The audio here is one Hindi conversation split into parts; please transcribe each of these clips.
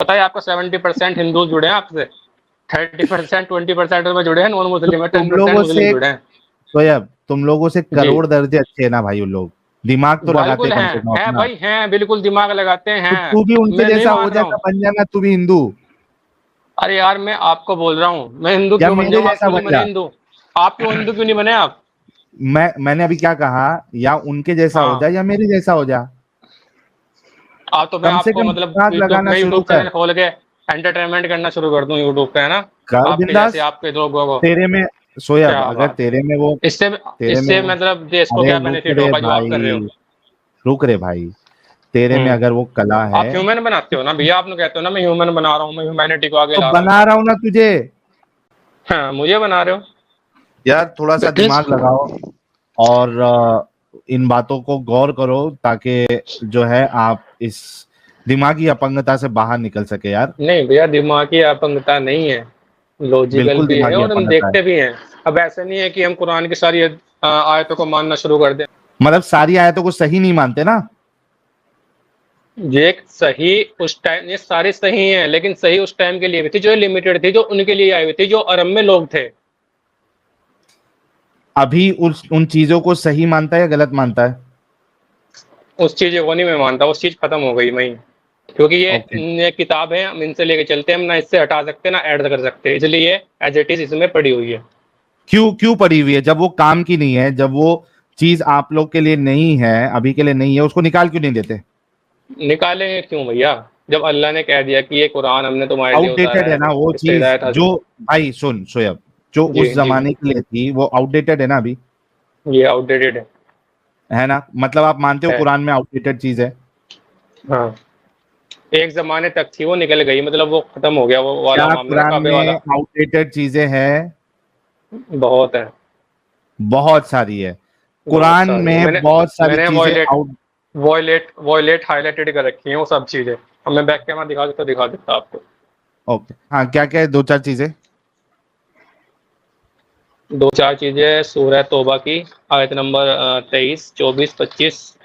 पता है आपको 70% हिंदू जुड़े हैं आपसे, 30% 20% में जुड़े हैं, नॉन मुस्लिम है, 10% मुस्लिम जुड़े हैं। शोएब, तुम लोगों से करोड़ दर्जे अच्छे है ना भाई। उन लोग दिमाग तो लगाते कम से कम है अपना। भाई, हैं बिल्कुल दिमाग लगाते तो हैं। तू भी उनके मैं नहीं जैसा हो मान रहा जाना, हूँ। बन जाना तू भी हिंदू। अरे यार मैं आपको बोल रहा हूँ, मैं हिंदू या क्यों बन मेरे जाऊँ, आप जैसा क्यों नहीं बन बने जा। हिंदू? आप क्यों हिंदू क्यों नहीं बने आप? मैंने अभी क्या कहा, या उनके जैसा हो जा हाँ, या मेरे जैसा हो जा। आप तो मैं कम से आपको कम मतलब दिमाग लगाना मैं शुरू यूट्यूब कर। चैनल खोल के एंटरटेनमेंट करना शुरू कर दूं यूट्यूब पे, है ना? कर आपके जैसे बिंदास। आपके लोगों को। तेरे में शोएब, क्या अगर बात है। इससे तेरे में इससे वो मतलब देश को अरे क्या रुक बेनिफिट रे होगा जो आप कर रहे हो? भाई, रुक रे भाई। तेरे में हम्म। अगर वो कला है आप ह्यूमन बनाते हो ना भैया, आप लोग कहते हो ना मैं ह्यूमन बना रहा हूँ, मैं ह्यूमैनिटी को आगे तो ला रहा हूँ। बना रहा हूं ना तुझे। हाँ, मुझे बना रहे हो। यार थोड़ा सा एटलीस्ट दिमाग लगाओ और इन बातों को गौर करो, ताकि जो है आप इस दिमागी अपंगता से बाहर निकल सके यार। नहीं भैया, दिमागी अपंगता नहीं है, लॉजिकल बिल्कुल भी है दिमागी और हम अपंगता है। देखते भी हैं। अब ऐसा नहीं है कि हम कुरान की सारी आयतों को मानना शुरू कर दें। मतलब सारी आयतों को सही नहीं मानते ना। ये एक सही उस टाइम, ये सारी सही हैं, लेकिन सही उस टाइम के लिए भी थी जो लिमिटेड थी, जो उनके लिए आई हुई थी, जो अरब में लोग थे। अभी उन चीजों को सही मानता है या गलत मानता है? उस चीज को नहीं मैं मानता, उस चीज खत्म हो गई वही। क्योंकि ओके। ये किताब है, हम इनसे लेके चलते हैं, हम ना इससे हटा सकते ना ऐड कर सकते, इसलिए एज इट इज इसमें पड़ी हुई है। क्यों क्यों पड़ी हुई है? जब वो काम की नहीं है, जब वो चीज आप लोग के लिए नहीं है, अभी के लिए नहीं है, उसको निकाल क्यों नहीं देते? निकालेंगे क्यों भैया, जब अल्लाह ने कह दिया कि ये कुरान हमने तुम्हारे लिए उतारा आउटडेटेड है है, ना वो इससे चीज हिदायत हासिल। जो। भाई सुन शोएब, जो जी उस जी, जमाने के लिए थी वो आउटडेटेड है ना अभी। ये आउटडेटेड है ना? मतलब आप मानते हो है। कुरान में आउटडेटेड चीज है? हाँ, एक जमाने तक थी, वो निकल गई, मतलब वो खत्म हो गया, वो वाला क्या मामला कुरान काबे में वाला। आउटडेटेड चीजें हैं? बहुत है, बहुत सारी है। बहुत कुरान सारी है। में मैंने बहुत सारी मैंने चीजें आउट। वॉयलेट हाईलाइटेड कर रखी है वो सब चीजें। अब मैं बैक कैमरा दिखा देता आपको। ओके हाँ, क्या क्या है दो चार चीजें? दो चार चीजें, सूरह तौबा की आयत नंबर 23, 24, 25।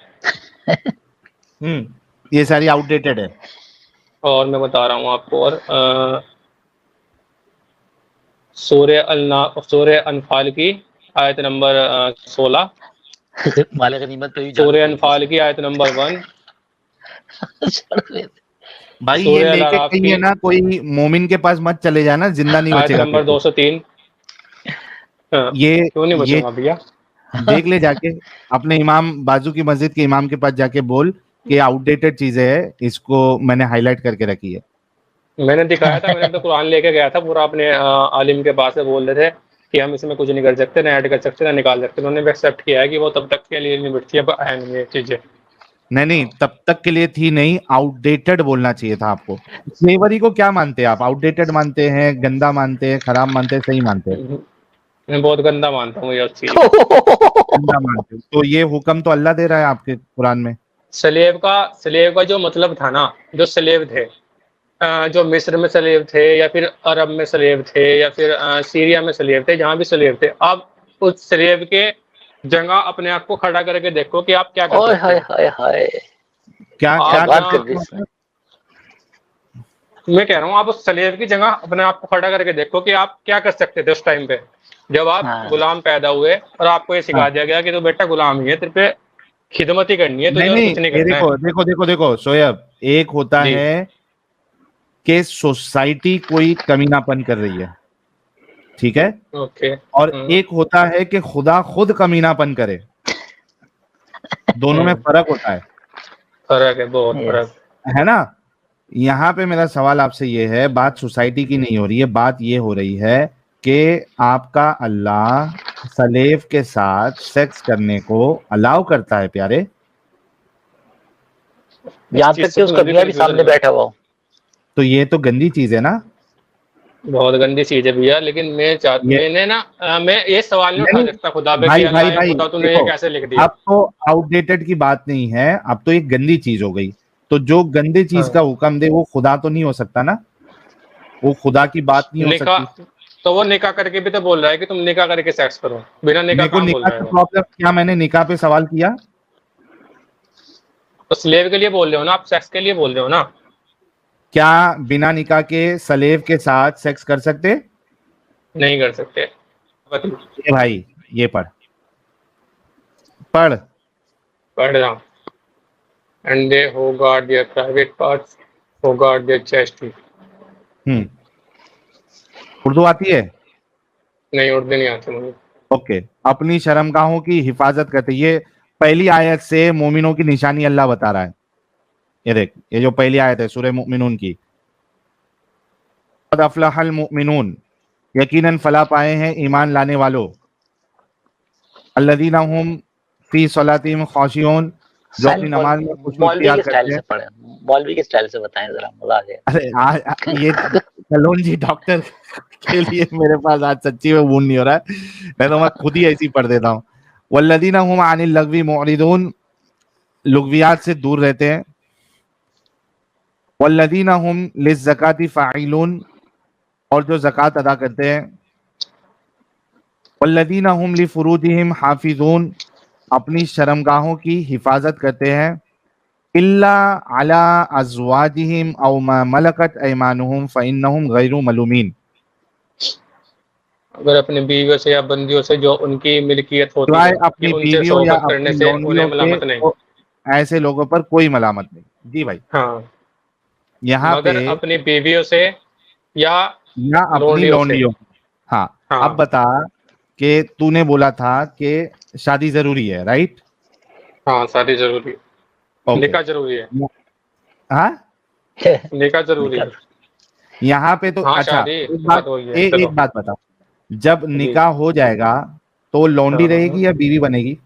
ये सारी आउटडेटेड है। और मैं बता रहा हूँ आपको, और सूरह अनफाल की आयत नंबर 16। मालिक गनीमत पे भी सूरह जान अनफाल की आयत नंबर 1। भाई ये सूरह अल लेके अराफ कहीं की है ना, कोई मोमिन के पास मत चले जाना, जिंदा नहीं आयत बचेगा फिर नंबर तू। 203। क्यों नहीं ये बचूंगा भैया? देख ले जाके, अपने इमाम बाजू की मस्जिद के इमाम के पास जाके बोल कि आउटडेटेड चीजें है, इसको मैंने हाईलाइट करके रखी है। मैंने दिखाया था, मैंने तो कुरान लेके गया था पूरा अपने आलिम के पास से, बोल रहे थे कि हम इसमें कुछ नहीं कर सकते, ना ऐड कर सकते ना निकाल सकते। उन्होंने भी एक्सेप्ट किया है कि वो तब तक के लिए लिमिट थी, अब है नहीं ये चीजें। नहीं नहीं, तब तक के लिए थी नहीं, आउटडेटेड बोलना चाहिए था आपको। स्लेवरी को क्या मानते हैं आप? आउटडेटेड मानते हैं, गंदा मानते हैं, खराब मानते हैं, सही मानते हैं? मैं बहुत गंदा मानता हूँ ये उस चीज को। गंदा मानते हैं तो ये हुक्म तो अल्लाह दे रहा है आपके कुरान में। स्लेव का जो मतलब था ना, जो स्लेव थे, जो मिस्र में स्लेव थे, या फिर अरब में स्लेव थे, या फिर सीरिया में स्लेव थे, जहां भी स्लेव थे, आप उस स्लेव के जगह अपने आप को खड़ा करके देखो कि आप क्या कर ओए सकते हाय हो। हाय हाय, क्या क्या क्या आप बात कर दी इसने। मैं कह रहा हूँ, आप उस स्लेव की जगह अपने आप को खड़ा करके देखो कि आप क्या कर सकते थे उस टाइम पे, जब आप हाँ गुलाम पैदा हुए और आपको ये हाँ। सिखा दिया गया कि तो बेटा गुलाम ही है, तेरे पे खिदमत ही करनी है तुझे, नहीं और नहीं, कुछ नहीं ये करना है। देखो देखो देखो देखो शोएब, एक होता जी। है कि सोसाइटी कोई कमीनापन कर रही है, ठीक है, ओके। और एक होता है कि खुदा खुद कमीनापन करे। दोनों में फर्क होता है। फर्क है, बहुत यस, फर्क। है ना? यहाँ पे मेरा सवाल आपसे ये है, बात सोसाइटी की नहीं हो रही है, बात ये हो रही है कि आपका अल्लाह सलेव के साथ सेक्स करने को अलाउ करता है प्यारे। इस यहाँ चीज तक से कि तो उसका मैं भी मियाँ भी कंफ्यूजन सामने में हूँ। बैठा हुआ हो। तो ये तो गंदी चीज है ना। बहुत गंदी चीज है भैया, लेकिन ये मैंने ना मैं ये सवाल नहीं उठा नहीं, सकता खुदा पे कि भाई अल्लाह भाई है, भाई खुदा तूने ये देखो, कैसे लिख दिया। अब तो आउटडेटेड की बात नहीं है, अब तो एक गंदी चीज हो गई। तो जो गंदी चीज हाँ, का हुक्म दे वो खुदा तो नहीं हो सकता ना, वो खुदा की बात नहीं हो निकाह, सकती। तो वो निकाह करके भी तो बोल रहा है कि तुम निकाह करके सेक्स करो, बिना निकाह मेरे को कहाँ बोल निकाह रहा है का वो? प्रॉब्लम क्या? मैंने निकाह पे सवाल किया? तो स्लेव के लिए बोल रहे हो ना आप, सेक्स के लिए बोल रहे हो ना? क्या बिना निकाह के सलेव के साथ सेक्स कर सकते? नहीं कर सकते। ये भाई ये पढ़ पढ़। पढ़ रहा हूँ। And they who guard their private parts who guard their chest. Urdu आती है? नहीं, उर्दू नहीं आती मुझे। ओके। अपनी शर्मगाहों की हिफाजत करते, ये पहली आयत से मोमिनों की निशानी अल्लाह बता रहा है। ये देख, ये जो पहली आयत है सूरह मुमिनून की, क़द अफ़लहल मुमिनून, यकीनन फला पाए हैं ईमान लाने वालों, अल्लज़ीना हुम फी सलातिहिम खाशिऊन, जो अपनी नमाज में खुशू मौलवी इख्तियार के स्टाइल करते से हैं। पढ़े, मौलवी के स्टाइल से बताएं जरा, मजा आ जाए। अरे ये कलोंजी डॉक्टर के लिए मेरे पास आज सच्ची में मूड नहीं हो रहा है, नहीं तो मैं खुद ही ऐसी पढ़ देता हूँ। वल्लज़ीना हुम अनिल लगवी मुअरिदून, लुग़वियात से दूर रहते हैं। वल्लज़ीना हुम लिज़्ज़काति फ़ाइलून, और जो ज़कात अदा करते हैं। वल्लज़ीना हुम लिफ़ुरूजिहिम हाफ़िज़ून, अपनी शर्मगाहों की हिफाजत करते हैं। इल्ला अला अज़वाजिहिम औ मा मलकत ऐमानुहुम फ़इन्नहुम गैरु मलूमीन, अगर अपनी बीवियों से या बंदियों से जो उनकी मिल्कियत होती सिवाय है कि अपनी उनसे बीवियों या सोहबत करने अपनी से उन्हें लौंडियों के, मलामत नहीं। तो ऐसे लोगों पर कोई मलामत नहीं। जी भाई, हाँ, यहाँ पे मगर अपनी बीवियों से या या अपनी लौंडियों से। लौंडियों। हाँ, अब हाँ बता कि तूने बोला था कि शादी जरूरी है, राइट? हाँ, शादी जरूरी है, ओके। निकाह जरूरी है, हाँ, निकाह जरूरी है। यहाँ पे तो हाँ, अच्छा, शादी एक बात बात, वही है। एक चलो बात बता, जब जी। निकाह हो जाएगा तो वो लौंडी हाँ, रहेगी या बीवी बनेगी?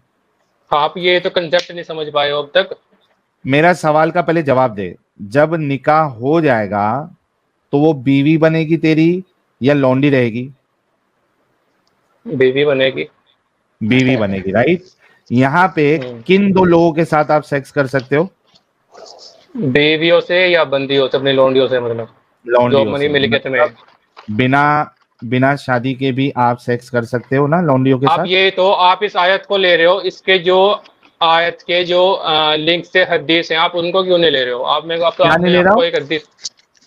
आप ये तो कंसेप्ट नहीं समझ पाए हो अब तक। मेरा सवाल का पहले जवाब दे। जब निकाह हो जाएगा तो वो बीवी बनेगी तेरी या लौंडी रहेगी? बीवी बनेगी। बीवी बनेगी, राइट? यहाँ पे किन दो लोगों के साथ आप सेक्स कर सकते हो? बीवियों से या बंदियों से, अपनी लौंडियों से, मतलब जो लौंडियों मनी से, मिल्कियत में है। मतलब बिना बिना शादी के भी आप सेक्स कर सकते हो ना लौंडियों के आप साथ? ये तो आप इस आयत को ले रहे हो, इसके जो आयत के जो लिंक से हदीस हैं, आप उनको क्यों नहीं ले रहे हो? आप मेरे को, आप तो क्या नहीं आपने ले रहा आपको हूँ? एक हदीस।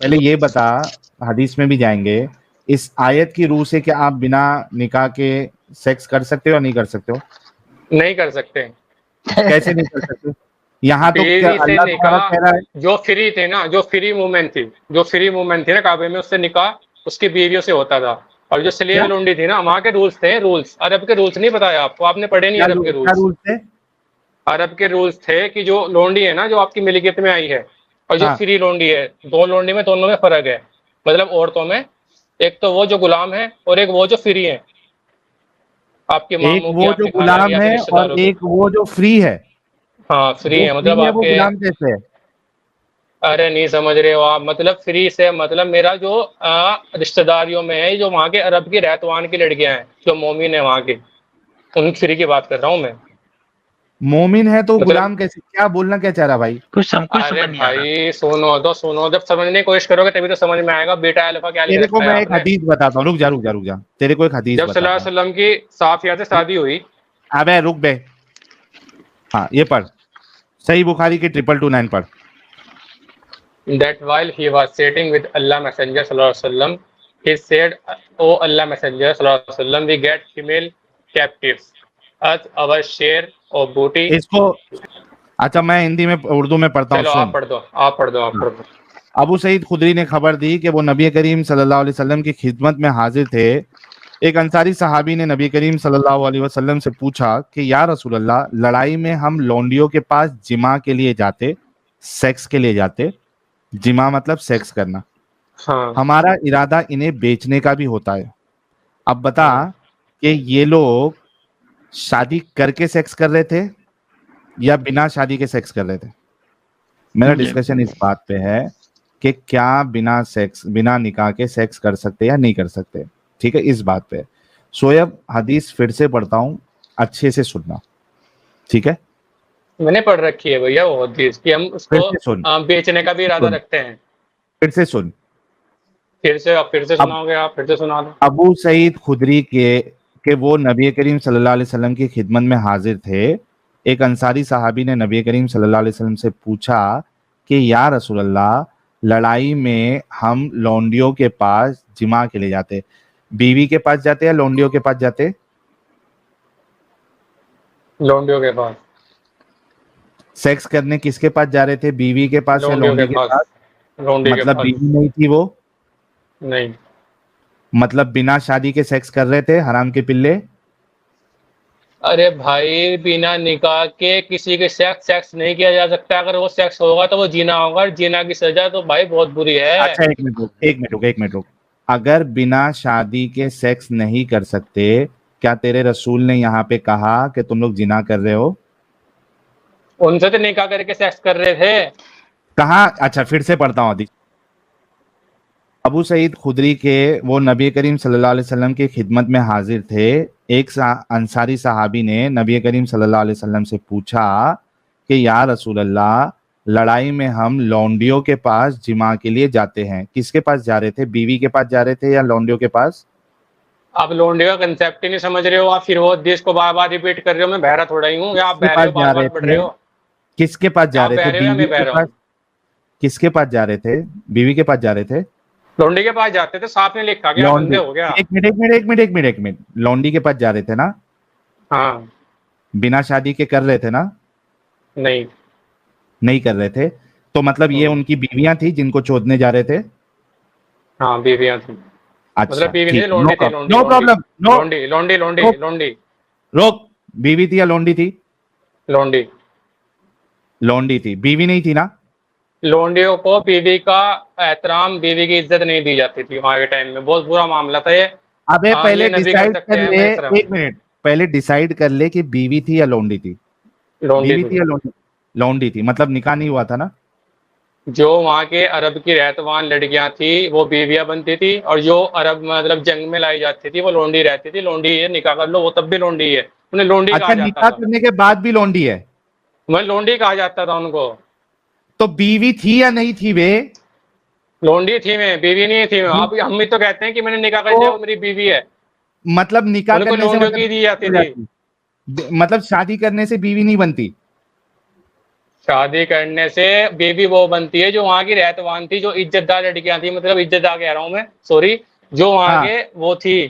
पहले ये बता, हदीस में भी जाएंगे, इस आयत की रूह से क्या आप बिना निकाह के सेक्स कर सकते हो या नहीं कर सकते हो? नहीं कर सकते। कैसे नहीं कर सकते? यहाँ तो क्या बीवी से अल्लाह तुम्हारा निकाह, कह रहा है? जो फ्री थे ना, जो फ्री मूवमेंट थी, जो फ्री मूवमेंट थी ना काबे में, उससे निकाह उसकी बीवियों से होता था। और जो स्लेव क्या लुंडी थी ना, वहां के रूल्स थे, रूल्स, अरब के रूल्स नहीं बताया आपको? आपने पढ़े नहीं अरब के क्या रूल्स? रूल थे? अरब के रूल्स थे कि जो लोंडी है ना, जो आपकी मिल्कियत में आई है, और जो हाँ, फ्री लोंडी है, दो लोंडी में, दोनों में फर्क है। मतलब औरतों में, एक तो वो जो गुलाम है और एक वो जो फ्री है, आपके एक मामू की, वो जो आपके खाला की, गुलाम या फिर है और रिश्तेदारों की। एक वो जो फ्री है। हाँ, फ्री जो है, फ्री मतलब है वो आपके। गुलाम कैसे है? अरे नहीं समझ रहे हो आप, मतलब फ्री से मतलब मेरा जो रिश्तेदारियों में है, जो वहाँ के अरब की रहतवान की लड़कियां हैं, जो मोमिन है वहाँ की, उन फ्री की बात कर रहा हूँ मैं। मोमिन है तो मतलब गुलाम कैसे? क्या बोलना क्या चाह रहा भाई? कुछ अरे समझ नहीं आ रहा। भाई सुनो तो सुनो, जब समझने की कोशिश करोगे तभी तो समझ में आएगा। बेटा अल्फा क्या लिख तेरे को रखा है मैं एक आपने? हदीस बताता हूँ, रुक जा रुक जा रुक जा, तेरे को एक हदीस जब सल्लल्लाहु बताता हूँ। अलैहि वसल्लम की साफिया से शादी हुई। अबे रुक बे। हाँ, ये पढ़, सही बुखारी के 2229 पढ़। That while he was sitting with Allah Messenger sallallahu alaihi wasallam, he said, "O Allah Messenger sallallahu alaihi wasallam, we get female captives as our share of booty." इसको अच्छा, मैं हिंदी में उर्दू में पढ़ता हूँ, चलो आप सुन। पढ़ दो, आप पढ़ दो, आप हाँ। पढ़ दो। अबू सईद खुदरी ने खबर दी कि वो नबी करीम सल्लल्लाहु अलैहि वसल्लम की खिदमत में हाजिर थे। एक अंसारी सहाबी ने नबी करीम सल्लल्लाहु अलैहि वसल्लम से पूछा कि या रसूल अल्लाह, लड़ाई में हम लौंडियों के पास जिमा के लिए जाते, सेक्स के लिए जाते, जिमा मतलब सेक्स करना, हाँ हमारा इरादा इन्हें बेचने का भी होता है। अब बता कि ये लोग शादी करके सेक्स कर रहे थे या बिना शादी के सेक्स कर रहे थे? मेरा डिस्कशन इस बात पे है कि क्या बिना सेक्स, बिना निकाह के सेक्स कर सकते या नहीं कर सकते। ठीक है, इस बात पे शोएब हदीस फिर से पढ़ता हूँ, अच्छे से सुनना, ठीक है? मैंने पढ़ रखी है भैया वो हदीस कि हम फिर उसको से सुन, बेचने का भी इरादा सुन, रखते हैं। फिर से सुन। फिर से, आप फिर से अब सुनाओगे? आप फिर से सुना दो। अबू सईद खुदरी के वो नबी करीम सल्लल्लाहु अलैहि वसल्लम की खिदमत में हाजिर थे। एक अंसारी सहाबी ने नबी करीम सल्लल्लाहु अलैहि वसल्लम से पूछा कि या रसूल अल्लाह, लड़ाई में हम लौंडियों के पास जिमा के लिए जाते, बीवी के पास जाते या लौंडियों के पास जाते? लौंडियों के पास। सेक्स करने किसके पास जा रहे थे, बीवी के पास या लौंडियों के लौंडी के पास। पास? लौंडी के मतलब पास। बीवी नहीं थी वो? नहीं। मतलब बिना शादी के सेक्स कर रहे थे, हराम के पिल्ले? अरे भाई, बिना निकाह के किसी के सेक्स नहीं किया जा सकता। अगर वो सेक्स होगा तो वो जीना होगा, और जीना की सजा तो भाई बहुत बुरी है। अच्छा एक मिनट रुक, एक मिनट रुक, एक मिनट रुक। अगर बिना शादी के सेक्स नहीं कर सकते, क्या तेरे रसूल ने यहाँ पे कहा कि तुम लोग जिना कर रहे हो? उनसे तो निकाह करके सेक्स कर रहे थे। कहा? अच्छा फिर से पढ़ता हूँ। अबू सईद खुदरी के वो नबी करीम सल्लल्लाहु अलैहि वसल्लम की खिदमत में हाजिर थे। एक अंसारी सहाबी ने नबी करीम सल्लल्लाहु अलैहि वसल्लम से पूछा कि या रसूल अल्लाह, लड़ाई में हम लौंडियों के पास जिमा के लिए जाते हैं। किसके पास जा रहे थे, बीवी के पास जा रहे थे या लौंडियों के पास? आप लौंडे का कंसेप्ट ही नहीं समझ रहे हो। आप फिर वो देश को बार बार रिपीट कर रहे हो। मैं बहरा थोड़ा ही हूँ, या आप किसके बहरे हो, पास जा बार रहे बार पढ़ रहे थे? हो। किसके पास जा आप रहे थे, बहरे हो या बीवी मैं के बहरा पास? हूँ? किसके पास जा रहे थे, बीवी के पास जा रहे थे? लौंडी के पास जाते थे, साथ में लिखा गया, लौंडी, बंदे हो गया। एक मिनट एक मिनट एक मिनट एक मिनट एक मिनट, लौंडी के पास जा रहे थे ना? हाँ। बिना शादी के कर रहे थे ना? नहीं। नहीं कर रहे थे, तो मतलब ये उनकी बीवियां थी जिनको चोदने जा रहे थे? हाँ, बीवियां थी। अच्छा मतलब बीवी नहीं, ठीक, लौंडी थी। लौंडी, नो प्रॉब्लम, नो। लौंडी, लौंडी, लौंडी, रोक लौंडी। रोक, बीवी थी या लौंडी थी? लौंडी। लौंडी थी, बीवी नहीं थी ना? लौंडियों को बीवी का एहतराम, बीवी की इज्जत नहीं दी जाती थी वहां के टाइम में। बहुत बुरा मामला था ये। अबे पहले ये नबी कर डिसाइड सकते कर हैं, ले, मैं एहतराम। एक मिनट, पहले डिसाइड कर ले कि बीवी थी या लौंडी थी? लौंडी बीवी थी। थी या लौंडी? लौंडी थी, मतलब निकाह नहीं हुआ था ना? जो वहाँ के अरब की रहतवान लड़कियां थी वो बीवियां बनती थी, और जो अरब मतलब जंग में लाई जाती थी वो लौंडी रहती थी। लौंडी है, निकाह कर लो, वो तब भी लौंडी है। उन्हें लौंडी अच्छा, कहा जाता निकाह था। करने के बाद भी लौंडी है? वह लौंडी कहा जाता था उनको। तो बीवी थी या नहीं थी वे? लौंडी थी मैं, बीवी नहीं थी मैं। आप हम भी तो कहते हैं कि मैंने निकाह कर लिया, वो मेरी बीवी है। मतलब निकाह उनको करने से लौंडियों मतलब की दी जाती थी। मतलब शादी करने से बीवी नहीं बनती? शादी करने से बीवी वो बनती है जो वहां की रहतवान थी, जो इज्जतदार लड़कियां थी। मतलब इज्जतदार कह रहा हूं मैं, सॉरी, जो वहां हाँ। के वो थी,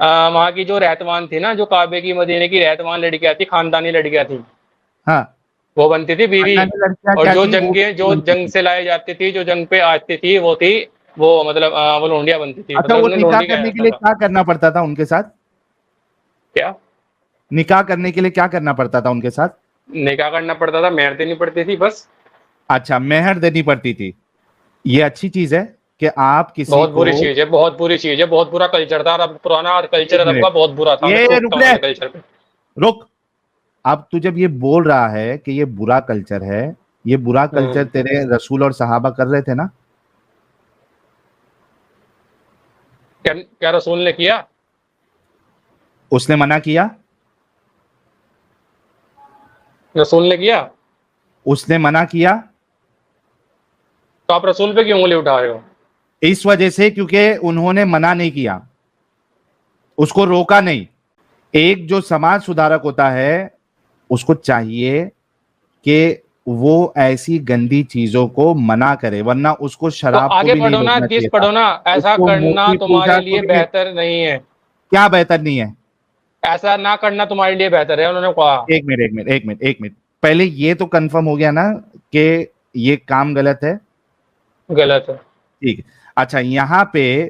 वहां की जो रहतवान थी ना, जो काबे की मदीने की रहतवान लड़कियां थी, खानदानी लड़कियां थी, हाँ, वो बनती थी बीवी। खानदानी लड़कियां और क्या जो थी, जो जंग से लाई जाती थी, जो जंग पे आती थी, वो थी वो मतलब वो लोंडिया बनती थी। अच्छा, मतलब वो उन्हें निकाह लोंडी कहा करने के जाता लिए था। क्या करना पड़ता था उनके साथ? क्या? निकाह करने के लिए क्या करना पड़ता था उनके साथ? निकाह करना पड़ता था, मेहर देनी पड़ती थी, बस। अच्छा, मेहर देनी पड़ती थी। ये अच्छी चीज है कि आप किसी बहुत को, बुरी चीज है, बहुत बुरी चीज है, बहुत बुरा कल्चर था। अरब पुराना कल्चर एक अरब का मिनट, बहुत बुरा था। मैं ये टोकता रुक हूँ ले, ऐसे कल्चर पे। रुक। अब तू जब ये बोल रहा है कि ये बुरा कल्चर है, ये बुरा कल्चर तेरे रसूल और सहाबा कर रहे थे ना? क्या क्या रसूल ने किया? उसने मना किया? रसूल ने किया? उसने मना किया? तो आप रसूल पे क्यों उंगली उठा रहे हो? इस वजह से क्योंकि उन्होंने मना नहीं किया, उसको रोका नहीं। एक जो समाज सुधारक होता है उसको चाहिए कि वो ऐसी गंदी चीजों को मना करे, वरना उसको तो शराब को आगे भी नहीं पढ़ो ना, रोकना हदीस चाहिए था, पढ़ो ना। ऐसा उसको करना मूर्ति तुम्हारे पूजा को लिए भी नहीं। बेहतर नहीं है। क्या बेहतर नहीं है? ऐसा ना करना तुम्हारे लिए बेहतर है, उन्होंने कहा। एक मिनट एक मिनट एक मिनट एक मिनट, पहले ये तो कंफर्म हो गया ना कि ये काम गलत है? गलत है। ठीक है। अच्छा, यहाँ पे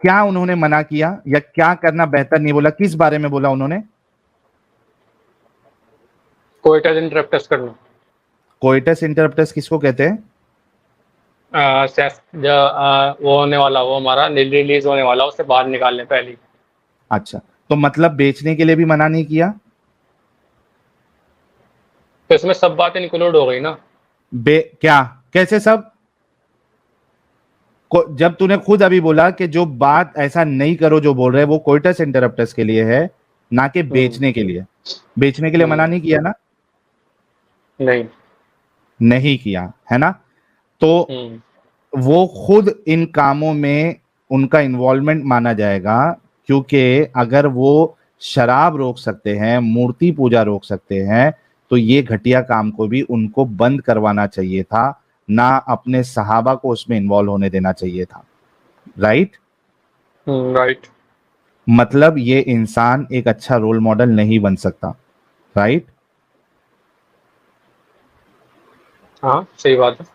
क्या उन्होंने मना किया या क्या करना बेहतर नहीं बोला, किस बारे में बोला उन्होंने? कोइटस इंटरप्टस करना। कोइटस इंटरप्टस किसको कहते हैं? वो होने वाला, वो हमारा रिलीज होने वाला, उससे बाहर निकालने पहले। अच्छा, तो मतलब बेचने के लिए भी मना नहीं किया? तो इसमें सब बातें इंक्लूड हो गई ना। क्या, कैसे सब? जब तूने खुद अभी बोला कि जो बात ऐसा नहीं करो जो बोल रहे हैं वो कोइटस इंटरप्टस के लिए है, ना कि बेचने के लिए। बेचने के लिए मना नहीं किया ना? नहीं, नहीं किया है ना? तो वो खुद इन कामों में उनका इन्वॉल्वमेंट माना जाएगा, क्योंकि अगर वो शराब रोक सकते हैं, मूर्ति पूजा रोक सकते हैं, तो ये घटिया काम को भी उनको बंद करवाना चाहिए था। ना अपने सहाबा को उसमें इन्वॉल्व होने देना चाहिए था। राइट? राइट। मतलब ये इंसान एक अच्छा रोल मॉडल नहीं बन सकता। राइट? हाँ सही बात है।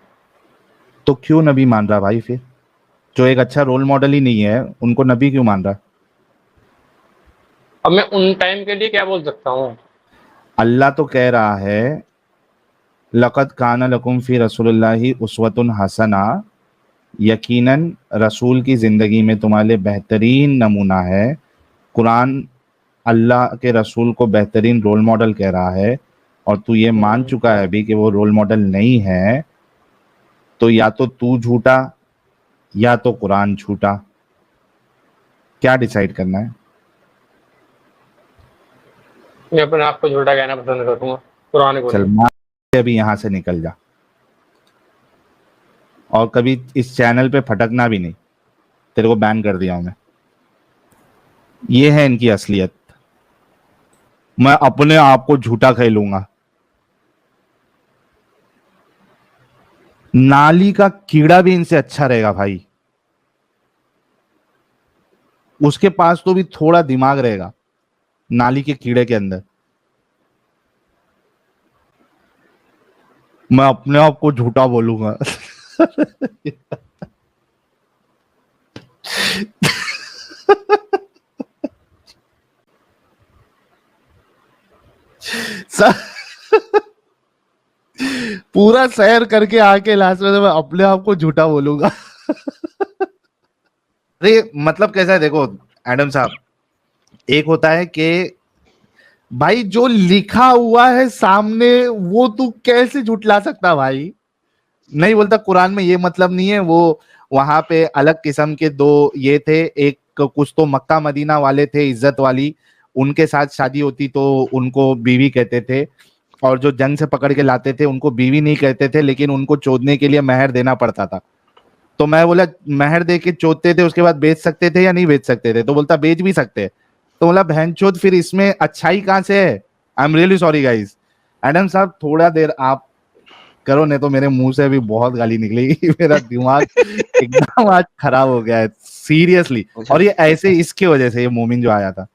तो क्यों नबी मान रहा भाई? फिर जो एक अच्छा रोल मॉडल ही नहीं है उनको नबी क्यों मान रहा? अब मैं उन टाइम के लिए क्या बोल सकता हूँ? अल्लाह तो कह रहा है लक़द काना लकुम फी रसूलिल्लाहि उस्वतुन हसना, यकीनन रसूल की जिंदगी में तुम्हारे लिए बेहतरीन नमूना है। कुरान अल्लाह के रसूल को बेहतरीन रोल मॉडल कह रहा है और तू ये मान चुका है अभी कि वो रोल मॉडल नहीं है, तो या तो तू झूठा या तो कुरान झूठा। क्या डिसाइड करना है? मैं अपने आप को झूठा कहना पसंद करूंगा, कुरान को चल नहीं। मार, अभी यहां से निकल जा और कभी इस चैनल पे फटकना भी नहीं, तेरे को बैन कर दिया हूं मैं। ये है इनकी असलियत। मैं अपने आप को झूठा खेलूंगा। नाली का कीड़ा भी इनसे अच्छा रहेगा भाई, उसके पास तो भी थोड़ा दिमाग रहेगा नाली के कीड़े के अंदर। मैं अपने आप को झूठा बोलूंगा। पूरा सैर करके आके लास्ट में मैं अपने आप को झूठा बोलूंगा। अरे मतलब कैसा है देखो एडम साहब, एक होता है कि भाई जो लिखा हुआ है सामने वो तू कैसे झुटला सकता भाई? नहीं बोलता कुरान में ये मतलब नहीं है, वो वहां पे अलग किस्म के दो ये थे, एक कुछ तो मक्का मदीना वाले थे इज्जत वाली, उनके साथ शादी होती तो उनको बीवी कहते थे, और जो जंग से पकड़ के लाते थे उनको बीवी नहीं कहते थे, लेकिन उनको चोदने के लिए महर देना पड़ता था। तो मैं बोला महर दे के चोदते थे उसके बाद बेच सकते थे या नहीं बेच सकते थे? तो बोलता बेच भी सकते। तो बोला बहनचोद फिर इसमें अच्छाई कहां से है? I am really sorry guys. Adam साहब थोड़ा देर आप करो, नहीं तो मेरे मुंह से अभी बहुत गाली निकलेगी। मेरा दिमाग एकदम आज खराब हो गया है सीरियसली, और ये ऐसे इसके वजह से ये मोमिन जो आया था